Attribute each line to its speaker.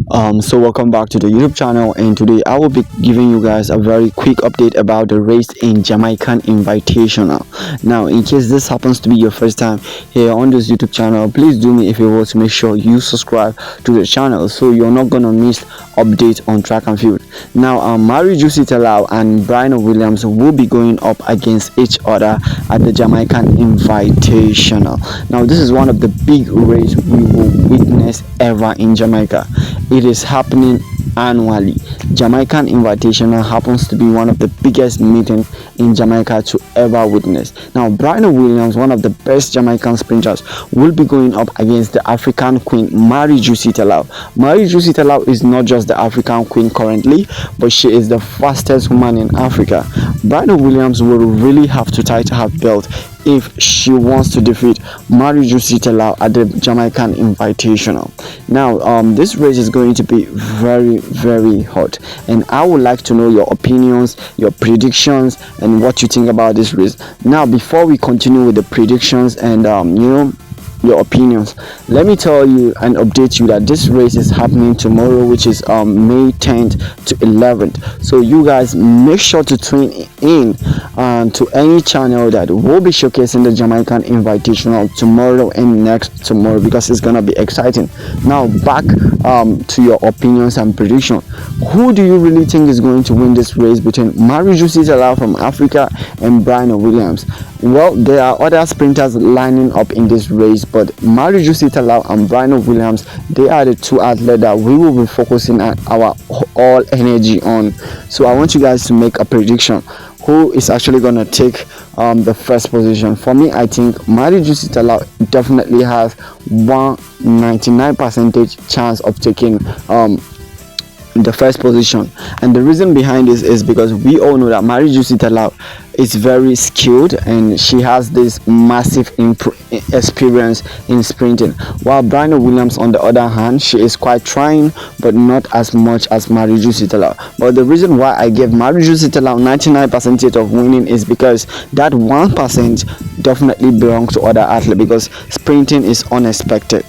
Speaker 1: So welcome back to the YouTube channel, and today I will be giving you guys a very quick update about the race in Jamaican Invitational. Now, in case this happens to be your first time here on this YouTube channel, please do me a favor to make sure you subscribe to the channel so you're not gonna miss updates on track and field. Now, Mary Juicy Talou and Briana Williams will be going up against each other at the Jamaican Invitational. Now, this is one of the big races we will witness ever in Jamaica. It is happening annually. Jamaican Invitational happens to be one of the biggest meetings in Jamaica to ever witness. Now, Briana Williams, one of the best Jamaican sprinters, will be going up against the African queen, Mary Juicy Talou. Mary Juicy Talou is not just the African queen currently, but she is the fastest woman in Africa. Briana Williams will really have to tighten her belt if she wants to defeat Mary Juicy Talou at the Jamaican Invitational. Now, this race is going to be very hot, and I would like to know your opinions, your predictions, and what you think about this race. Now, before we continue with the predictions and your opinions, let me tell you and update you that this race is happening tomorrow, which is May 10th to 11th. So you guys make sure to tune in to any channel that will be showcasing the Jamaican Invitational tomorrow and next tomorrow, because it's gonna be exciting. Now, back to your opinions and prediction. Who do you really think is going to win this race between Mary Juicy Talou from Africa and Briana Williams? Well, there are other sprinters lining up in this race, but Mary Juicy Talou and Briana Williams, they are the two athletes that we will be focusing our all energy on. So I want you guys to make a prediction. Who is actually going to take the first position? For me, I think Mary Juicy Talou definitely has 199% chance of taking the first position, and the reason behind this is because we all know that Mary Juicy Talou is very skilled and she has this massive experience in sprinting, while Briana Williams, on the other hand, she is quite trying but not as much as Mary Juicy Talou. But the reason why I gave Mary Juicy Talou 99% of winning is because that 1% definitely belongs to other athletes, because sprinting is unexpected.